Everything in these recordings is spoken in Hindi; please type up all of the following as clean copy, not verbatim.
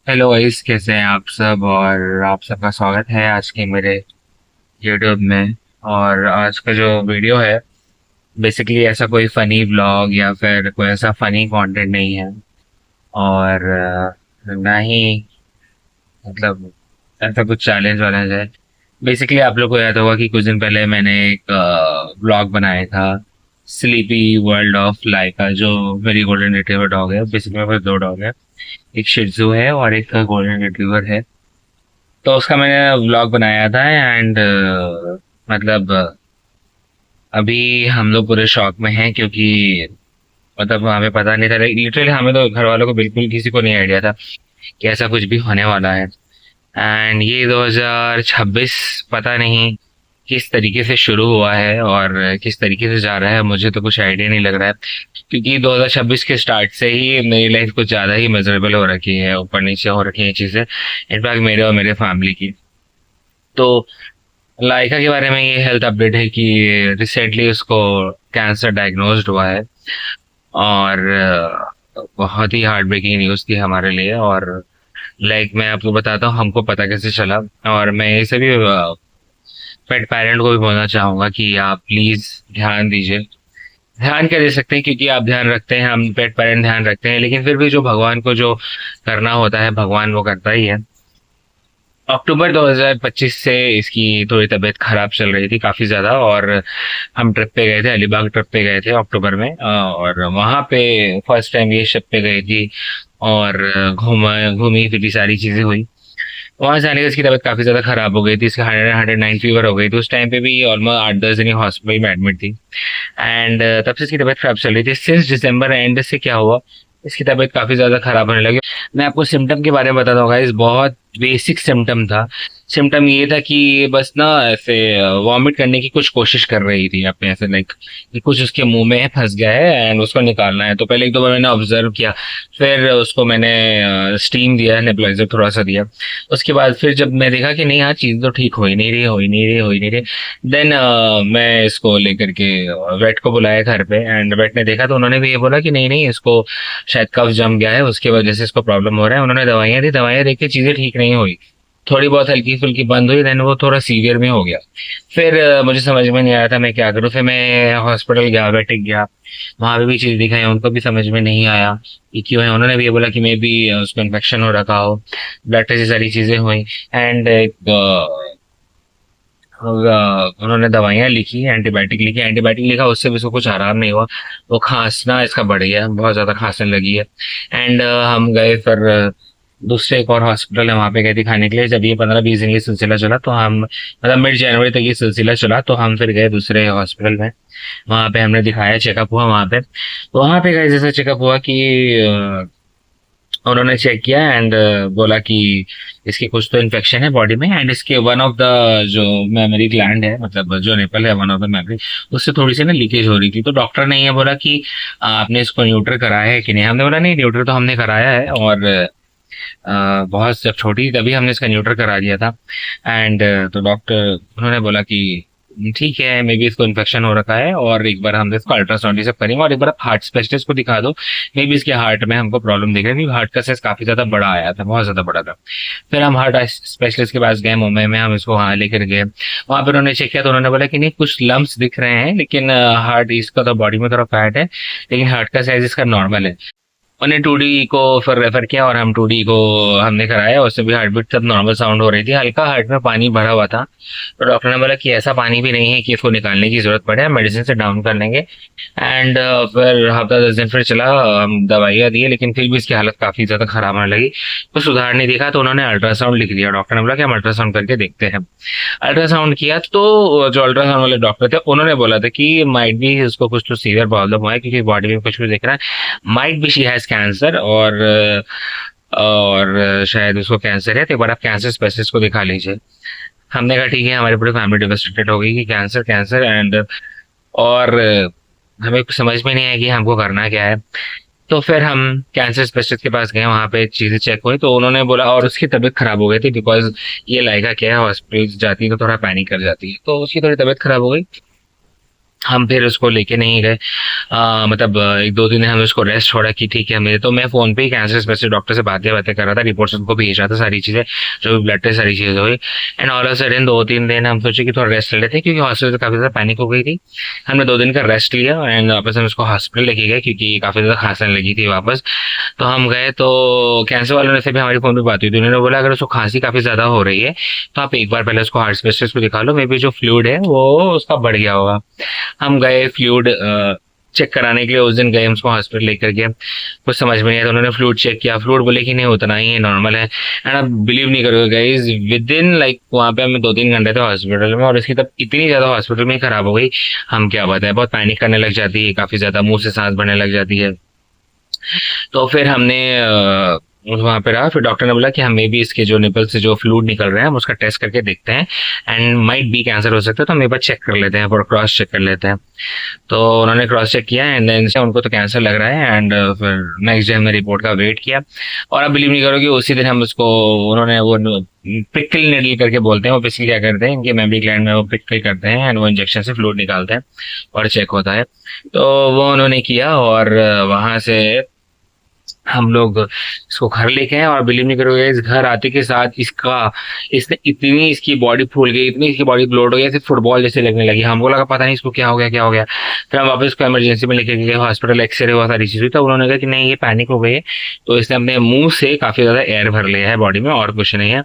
हेलो गाइस, कैसे हैं आप सब। और आप सबका स्वागत है आज के मेरे यूट्यूब में। और आज का जो वीडियो है बेसिकली ऐसा कोई फनी व्लॉग या फिर कोई ऐसा फनी कंटेंट नहीं है। और ना ही मतलब ऐसा कुछ चैलेंज वैलेंज है। बेसिकली आप लोग को याद होगा कि कुछ दिन पहले मैंने एक व्लॉग बनाया था, स्लीपी वर्ल्ड ऑफ लाइका, जो मेरी गोल्डन रिट्रीवर डॉग है। बेसिकली मेरे पास दो डॉग है, एक शिट्जू है और एक गोल्डन रिट्रीवर है। तो उसका मैंने व्लॉग बनाया था एंड मतलब अभी हम लोग पूरे शौक में हैं, क्योंकि मतलब हमें पता नहीं था, लिटरली हमें तो घर वालों को बिल्कुल किसी को नहीं आइडिया था कि ऐसा कुछ भी होने वाला है। एंड ये 2026 पता नहीं किस तरीके से शुरू हुआ है और किस तरीके से जा रहा है, मुझे तो कुछ आइडिया नहीं लग रहा है। क्योंकि 2026 के स्टार्ट से ही मेरी लाइफ कुछ ज़्यादा ही मिजरेबल हो रखी है, ऊपर नीचे हो रखी है चीज़ें, इनफैक्ट मेरे और मेरे फैमिली की। तो लाइका के बारे में ये हेल्थ अपडेट है कि रिसेंटली उसको कैंसर डायग्नोज्ड हुआ है। और बहुत ही हार्ट ब्रेकिंग न्यूज़ थी हमारे लिए। और लाइक मैं आपको बताता हूँ हमको पता कैसे चला। और मैं ये सभी पेट पेरेंट को भी बोलना चाहूँगा कि आप प्लीज़ ध्यान दीजिए। ध्यान क्या दे सकते हैं, क्योंकि आप ध्यान रखते हैं, हम पेट पेरेंट ध्यान रखते हैं, लेकिन फिर भी जो भगवान को जो करना होता है भगवान वो करता ही है। अक्टूबर 2025 से इसकी थोड़ी तबीयत खराब चल रही थी काफ़ी ज़्यादा। और हम ट्रिप पे गए थे, अलीबाग ट्रिप पे गए थे अक्टूबर में। और वहाँ पे फर्स्ट टाइम ये शिप पे गई थी। और घूमी फिरी सारी चीज़ें हुई। वहाँ जाने के इसकी तबीयत काफ़ी ज़्यादा खराब हो गई थी, इसकी 109 फीवर हो गई थी। उस टाइम पे भी ऑलमोस्ट 8-10 दिन हॉस्पिटल में एडमिट थी। एंड तब से इसकी तबीयत खराब चल रही थी। सिंस दिसंबर एंड से क्या हुआ, इसकी तबीयत काफ़ी ज़्यादा खराब होने लगी। मैं आपको सिम्टम के बारे में बताता हूँ गाइस, बहुत बेसिक सिम्टम था। सिम्टम ये था कि ये बस ना ऐसे वॉमिट करने की कुछ कोशिश कर रही थी अपने, ऐसे लाइक कुछ उसके मुंह में फंस गया है एंड उसको निकालना है। तो पहले एक दो बार मैंने ऑब्जर्व किया, फिर उसको मैंने स्टीम दिया, नेबुलाइजर थोड़ा सा दिया। उसके बाद फिर जब मैं देखा कि नहीं यार चीज़ तो ठीक हो ही नहीं रही, हो ही नहीं रही, हो ही नहीं रही, देन मैं इसको लेकर के वेट को बुलाया घर पे। एंड वेट ने देखा तो उन्होंने भी ये बोला कि नहीं नहीं, इसको शायद कफ जम गया है, उसकी वजह से इसको प्रॉब्लम हो रहा है। उन्होंने दवाइयाँ दी, दवाइयाँ देख के चीज़ें ठीक नहीं हुई, थोड़ी बहुत हल्की फुल्की बंद हुई, देन वो थोड़ा सीवियर में हो गया। फिर मुझे समझ में नहीं आया था मैं क्या करूँ। फिर मैं हॉस्पिटल गया, वेटिक गया, वहाँ पे भी चीज़ दिखाई, उनको भी समझ में नहीं आया कि क्यों है। उन्होंने भी ये बोला कि मे बी उसको इन्फेक्शन हो रखा हो। ब्लड टेस्ट सारी चीज़ें हुई। एंड उन्होंने दवाइयाँ लिखी, एंटीबायोटिक लिखी, एंटीबायोटिक लिखा, उससे भी उसको कुछ आराम नहीं हुआ। वो खांसना इसका बढ़ गया, बहुत ज़्यादा खांसने लगी है। एंड हम गए फिर दूसरे एक और हॉस्पिटल है, वहाँ पे गए दिखाने के लिए। जब ये 15-20 दिन ये सिलसिला चला तो हम मतलब मिड जनवरी तक ये सिलसिला चला, तो हम फिर गए दूसरे हॉस्पिटल में। वहाँ पे हमने दिखाया, चेकअप हुआ वहाँ पे। तो वहाँ पे गए, जैसा चेकअप हुआ कि उन्होंने चेक किया एंड बोला कि इसकी कुछ तो इन्फेक्शन है बॉडी में। एंड इसके वन ऑफ द जो मेमोरी ग्लैंड है, मतलब जो निपल है, वन ऑफ द मेमोरी, उससे थोड़ी सी ना लीकेज हो रही थी। तो डॉक्टर ने ये बोला कि आपने इसको न्यूट्र कराया है कि नहीं। हमने बोला नहीं, न्यूट्र तो हमने कराया है। और बहुत जब छोटी थी तभी हमने इसका न्यूट्र करा दिया था। एंड तो डॉक्टर उन्होंने बोला कि ठीक है, मे बी इसको इन्फेक्शन हो रखा है और एक बार हम इसको अल्ट्रासाउंड ये सब करेंगे और एक बार आप हार्ट स्पेशलिस्ट को दिखा दो, मे बी इसके हार्ट में हमको प्रॉब्लम दिख रही है, क्योंकि हार्ट का साइज काफी ज्यादा बड़ा आया था, बहुत ज्यादा बड़ा था। फिर हम हार्ट स्पेशलिस्ट के पास गए मुंबई में, हम इसको वहाँ लेकर गए। वहाँ पर उन्होंने चेक किया तो उन्होंने बोला कि नहीं, कुछ लम्स दिख रहे हैं, लेकिन हार्ट इसका तो बॉडी में थोड़ा फैट है, लेकिन हार्ट का साइज इसका नॉर्मल है। उन्हें 2D को फिर रेफर किया और हम 2D को हमने कराया, उससे भी हार्ट बीट सब नॉर्मल साउंड हो रही थी, हल्का हार्ट में पानी भरा हुआ था। तो डॉक्टर ने बोला कि ऐसा पानी भी नहीं है कि इसको निकालने की जरूरत पड़े, हम मेडिसिन से डाउन कर लेंगे। एंड फिर हफ्ता 10 दिन फिर चला, हम दवाइयाँ दी, लेकिन फिर भी इसकी हालत काफी ज्यादा खराब होने लगी। तो सुधार नहीं दिखा तो उन्होंने अल्ट्रासाउंड लिख दिया। डॉक्टर ने बोला कि हम अल्ट्रासाउंड करके देखते हैं। अल्ट्रासाउंड किया तो जो अल्ट्रासाउंड वाले डॉक्टर थे उन्होंने बोला था कि माइट भी उसको कुछ तो सीवियर प्रॉब्लम हुआ है, क्योंकि बॉडी में कुछ कुछ दिख रहा है, माइट भी शी हैज कैंसर। और शायद उसको कैंसर है, तो एक बार आप कैंसर स्पेशलिस्ट को दिखा लीजिए। हमने कहा ठीक है, हमारी पूरी फैमिली डिवास्टेटेड हो गई कि कैंसर कैंसर। एंड और हमें कुछ समझ में नहीं आया कि हमको करना क्या है। तो फिर हम कैंसर स्पेशलिस्ट के पास गए, वहाँ पे चीज़ें चेक हुई तो उन्होंने बोला, और उसकी तबीयत खराब हो गई थी, बिकॉज ये लाइका क्या है, हॉस्पिटल जाती है तो थोड़ा पैनिक कर जाती है, तो उसकी थोड़ी तबीयत खराब हो गई। हम फिर उसको लेके नहीं गए। मतलब एक दो दिन हमने उसको रेस्ट छोड़ा कि ठीक है। मेरे तो मैं फोन पे ही कैंसर स्पेशलिस्ट डॉक्टर से बातें बातें कर रहा था, रिपोर्ट्स उनको भेज रहा था, सारी चीजें जो भी ब्लड टेस्ट सारी चीजें हुई। एंड ऑल ऑफ सडन 2-3 दिन हम सोचे कि थोड़ा रेस्ट ले लेते हैं, क्योंकि हॉस्पिटल से काफी ज्यादा पैनिक हो गई थी। हमने 2 दिन का रेस्ट लिया एंड वापस हम उसको हॉस्पिटल लेके गए, क्योंकि काफी ज्यादा खांसने लगी थी वापस। तो हम गए तो कैंसर वालों से भी हमारी फोन पे बात हुई थी। उन्होंने बोला अगर उसको खांसी काफी ज्यादा हो रही है तो आप एक बार पहले उसको हार्ट स्पेशलिस्ट को दिखा लो, मे बी जो फ्लूइड है वो उसका बढ़ गया होगा। हम गए फ्लूइड चेक कराने के लिए, उस दिन गए उसको हॉस्पिटल लेकर के। कुछ समझ में नहीं आया तो उन्होंने फ्लूइड चेक किया, फ्लूइड बोले कि नहीं उतना ही है, नॉर्मल है। एंड आप बिलीव नहीं करोगे गाइस, विद इन लाइक वहाँ पे हमें 2-3 घंटे थे हॉस्पिटल में, और इसकी तब इतनी ज्यादा हॉस्पिटल में ही खराब हो गई। हम क्या बताएं, बहुत पैनिक करने लग जाती है, काफी ज्यादा मुंह से सांस भरने लग जाती है। तो फिर हमने वहां पे रहा, फिर डॉक्टर ने बोला कि हमें भी इसके जो निपल से जो फ्लूइड निकल रहे हैं हम उसका टेस्ट करके देखते हैं, एंड माइट बी कैंसर हो सकता है, तो हम एक बार चेक कर लेते हैं और क्रॉस चेक कर लेते हैं। तो उन्होंने क्रॉस चेक किया एंड देन से उनको तो कैंसर लग रहा है। एंड फिर नेक्स्ट डे हमने रिपोर्ट का वेट किया, और आप बिलीव नहीं करोगे उसी दिन हम उसको, उन्होंने वो प्रिकल निडल करके बोलते हैं, वो बेसिकली क्या करते हैं, इनके मेमोरी ग्लैंड में वो प्रिकल करते हैं एंड वो इंजेक्शन से फ्लूइड निकालते हैं और चेक होता है। तो वो उन्होंने किया, और वहां से हम लोग इसको घर लेके आए, और बिलीव नहीं करोगे इस घर आते के साथ इसने इतनी इसकी बॉडी फूल गई, इतनी इसकी बॉडी ब्लोड हो गई, ऐसे फुटबॉल जैसे लगने लगी। हमको लगा पता नहीं इसको क्या हो गया क्या हो गया। फिर हम वापस इसको इमरजेंसी में लेके गए हॉस्पिटल, एक्सरे हुआ, सारी चीज हुई, तो उन्होंने कहा कि नहीं ये पैनिक हो गई है, तो इसने अपने मुंह से काफी ज्यादा एयर भर लिया है बॉडी में, और कुछ नहीं है।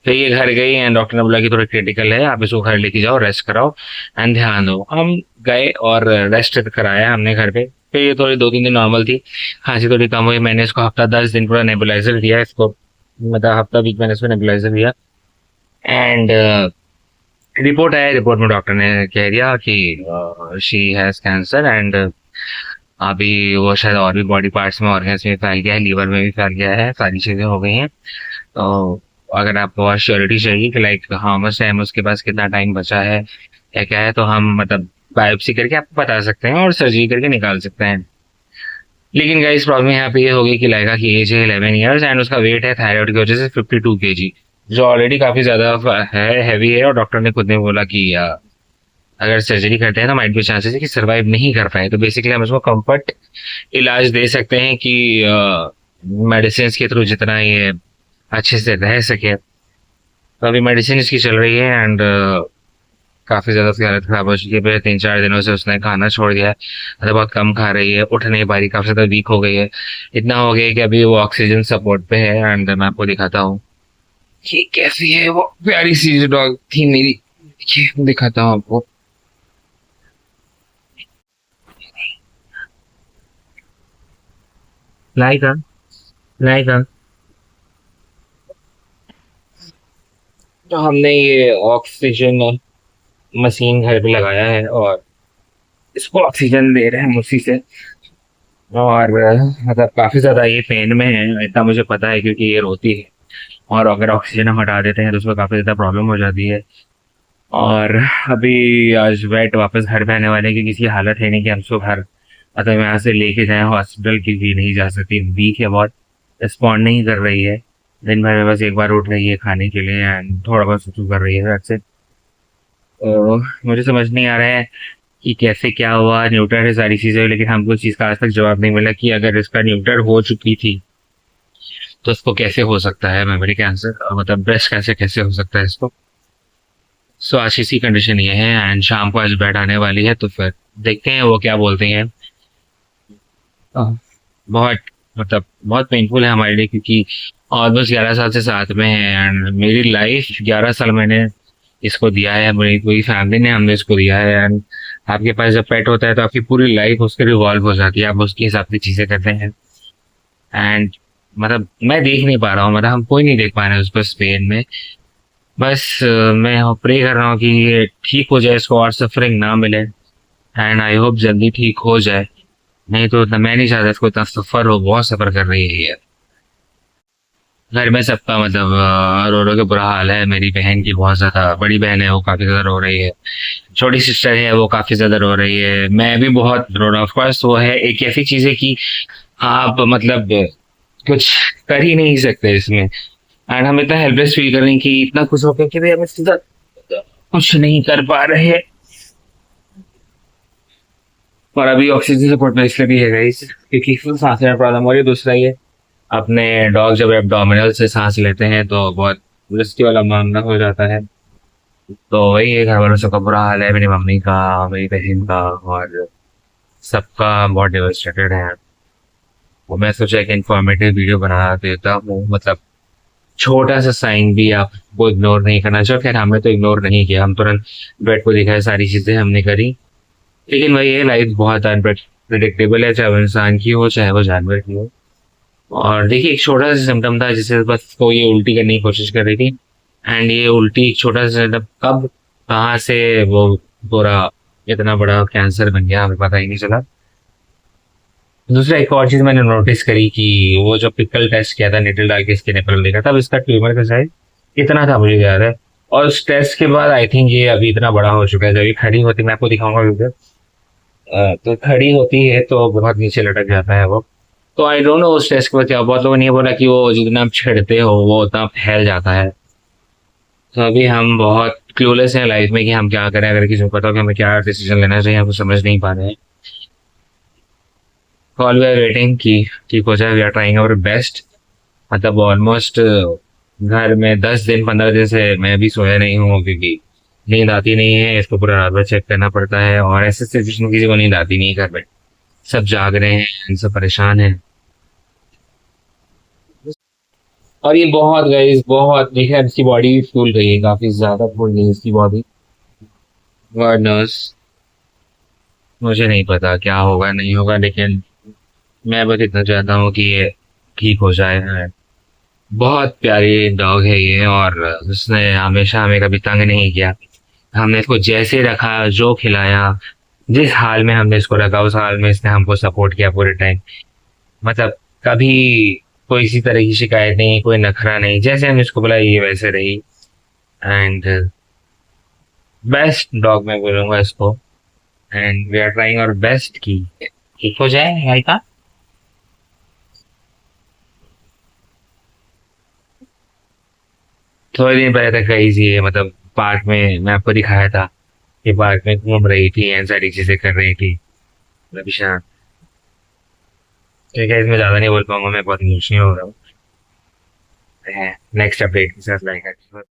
फिर ये घर गई एंड डॉक्टर ने बोला कि थोड़ा क्रिटिकल है, आप इसको घर लेके जाओ, रेस्ट कराओ एंड ध्यान दो। हम गए और रेस्ट कराया हमने घर पे। फिर ये थोड़ी 2-3 दिन नॉर्मल थी, खांसी थोड़ी कम हुई। मैंने इसको हफ्ता 10 दिन पूरा नेबुलाइजर दिया इसको, मतलब हफ्ता वीक मैंने इसको नेबुलाइजर दिया। एंड रिपोर्ट आया, रिपोर्ट में डॉक्टर ने कह दिया कि शी हैज कैंसर, एंड अभी वो शायद और भी बॉडी पार्ट्स में, ऑर्गन्स में फैल गया है, लीवर में भी फैल गया है, सारी चीजें हो गई हैं। तो अगर आपको और श्योरिटी चाहिए कि लाइक हाउ मच टाइम उसके पास, कितना टाइम बचा है या क्या है, तो हम मतलब बायोप्सी करके आपको बता सकते हैं और सर्जरी करके निकाल सकते हैं। लेकिन गाइस प्रॉब्लम यहाँ पे ये होगी कि लाइका की एज है 11 ईयर्स, एंड उसका वेट है थायराइड की वजह से 52 kg, जो ऑलरेडी काफी ज्यादा है, हैवी है। और डॉक्टर ने खुद ने बोला कि अगर सर्जरी करते हैं तो माइट भी चांसेस है कि सर्वाइव नहीं कर पाए। तो बेसिकली हम उसको कंफर्ट इलाज दे सकते हैं कि मेडिसिन के थ्रू जितना ये अच्छे से रह सके। तो अभी मेडिसिन इसकी चल रही है, एंड काफी ज्यादा उसकी हालत खराब हो चुकी है। पिछले 3-4 दिनों से उसने खाना छोड़ दिया है, मतलब बहुत कम खा रही है, उठ नहीं पा रही, काफी ज्यादा वीक हो गई है। इतना हो गया है कि अभी वो ऑक्सीजन सपोर्ट पे है। एंड मैं आपको दिखाता हूँ कि कैसी है वो प्यारी सी जो डॉग थी मेरी। देखिए दिखाता हूँ आपको। लाइका, लाइका। तो हमने ये ऑक्सीजन मशीन घर पे लगाया है, और इसको ऑक्सीजन दे रहे हैं हम उसी से। और मतलब काफी ज्यादा ये पेन में है, इतना मुझे पता है, क्योंकि ये रोती है, और अगर ऑक्सीजन हम हटा देते हैं तो उसको काफी ज्यादा प्रॉब्लम हो जाती है। और अभी आज वेट वापस घर पे आने वाले हैं, क्योंकि किसी हालत है नहीं कि हम उसको घर मतलब यहाँ से लेके जाए हॉस्पिटल, की भी नहीं जा सकती, वीक है बहुत, रिस्पॉन्ड नहीं कर रही है। दिन भर में बस एक बार उठ रही है खाने के लिए एंड थोड़ा बहुत सुसु कर रही है, that's it। तो मुझे समझ नहीं आ रहा है कि कैसे क्या हुआ, न्यूटर है सारी चीजें, लेकिन हमको इस चीज का आज तक जवाब नहीं मिला कि अगर इसका न्यूटर हो चुकी थी तो इसको कैसे हो सकता है मेमोरी कैंसर, मतलब ब्रेस्ट कैंसर कैसे हो सकता है इसको। सो आज इसी कंडीशन ये है, एंड शाम को आज बेड आने वाली है, तो फिर देखते हैं वो क्या बोलते हैं। हाँ, बहुत मतलब बहुत पेनफुल है हमारे लिए, क्योंकि ऑलमोस्ट 11 साल से साथ में है, एंड मेरी लाइफ 11 साल मैंने इसको दिया है, मेरी पूरी फैमिली ने हमने इसको दिया है। एंड आपके पास जब पेट होता है तो आपकी पूरी लाइफ उसके रिवॉल्व हो जाती है, आप उसके हिसाब से चीजें करते हैं। एंड मतलब मैं देख नहीं पा रहा हूँ, मतलब हम कोई नहीं देख पा रहे हैं उसको स्पेन में। बस मैं प्रे कर रहा हूँ कि ये ठीक हो जाए, इसको और सफरिंग ना मिले, एंड आई होप जल्दी ठीक हो जाए। नहीं तो मैं नहीं चाहता इसको इतना सफर हो, बहुत सफर कर रही है ये। घर में सबका मतलब रो रो के बुरा हाल है। मेरी बहन की बहुत ज्यादा, बड़ी बहन है वो काफी ज्यादा रो रही है, छोटी सिस्टर है वो काफी ज्यादा रो रही है, मैं भी बहुत रो रहा हूँ। ऑफकोर्स वो है एक ऐसी चीज है कि आप मतलब कुछ कर ही नहीं सकते इसमें, एंड हम इतना हेल्पलेस फील कर रहे हैं कि इतना खुश होकर कि भाई हम इसके साथ कुछ नहीं कर पा रहे हैं। और अभी ऑक्सीजन सपोर्ट पे इसलिए भी है गाइस क्योंकि सांस लेने में प्रॉब्लम हो रही है। दूसरा ये अपने डॉग जब एब्डोमिनल से सांस लेते हैं तो बहुत रिस्की वाला मामला हो जाता है। तो वही है, घर वालों सबका बुरा हाल है, मेरी मम्मी का, मेरी बहन का, और सबका बहुत डिवस्टेटेड है। और मैं सोचा एक इन्फॉर्मेटिव वीडियो बना देता हूँ, मतलब छोटा सा साइन भी आपको इग्नोर नहीं करना चाहिए। खैर हमने तो इग्नोर नहीं किया, हम तुरंत बेड को दिखाए, सारी चीजें हमने करी। लेकिन वही है, लाइफ बहुत अनप्रिडिक्टेबल है, चाहे वो इंसान की हो चाहे वो जानवर की हो। और देखिए एक छोटा सा सिम्टम था जिससे बस वो ये उल्टी करने की कोशिश कर रही थी। एंड ये उल्टी एक छोटा सा सिम्टम कब कहाँ से वो पूरा इतना बड़ा कैंसर बन गया हमें पता ही नहीं चला। दूसरा एक और चीज मैंने नोटिस करी कि वो जो पिकल टेस्ट किया था निडल डाल के इसके निपल देखा तब इसका ट्यूमर का साइज इतना था, मुझे याद है। और उस टेस्ट के बाद आई थिंक ये अभी इतना बड़ा हो चुका है। जब ये खड़ी होती, मैं आपको दिखाऊंगा वीडियो। तो खड़ी होती है तो बहुत नीचे लटक जाता है वो। तो आई डोंट नो उस टेस्ट के बाद क्या, बहुत लोगों ने ये बोला कि वो जितना आप छिड़ते हो वो उतना फैल जाता है। तो अभी हम बहुत क्लूलेस हैं लाइफ में कि हम क्या करें, अगर किसी को पता हो कि हमें क्या डिसीजन लेना चाहिए, हम वो समझ नहीं पा रहे हैं। ऑल वी आर वेटिंग कि ठीक हो जाए, we are trying our best. मतलब ऑलमोस्ट घर में 10 दिन 15 दिन से मैं भी सोया नहीं हूँ क्योंकि नींद आती नहीं है। इसको पूरा रात भर चेक करना पड़ता है और ऐसे सिचुएशन में किसी को नींद आती नहीं है घर में। सब जाग रहे हैं, सब परेशान हैं। और ये बहुत गाइस, बहुत देखिए इसकी बॉडी भी फूल गई है, काफी ज्यादा फूल गई है इसकी बॉडी। गॉड नोस, मुझे नहीं पता क्या होगा नहीं होगा, लेकिन मैं बस इतना चाहता हूँ कि ये ठीक हो जाए। बहुत प्यारी डॉग है ये, और उसने हमेशा हमें कभी तंग नहीं किया। हमने इसको जैसे रखा, जो खिलाया, जिस हाल में हमने इसको रखा उस हाल में इसने हमको सपोर्ट किया पूरे टाइम। मतलब कभी कोई इसी तरह की शिकायत नहीं, कोई नखरा नहीं, जैसे हमने इसको बोला ये वैसे रही। एंड बेस्ट डॉग मैं बोलूंगा इसको। And we are trying our best कि ठीक हो जाए भाई का। थोड़े दिन पहले तक कही थी ये, मतलब पार्क में मैं आपको दिखाया था कि पार्क में घूम रही थी एंड सारी चीजें कर रही थी। मतलब शांत। ठीक है, इसमें ज्यादा नहीं बोल पाऊंगा, मैं बहुत इमोशनल हो रहा हूँ। नेक्स्ट अपडेट के साथ लाइक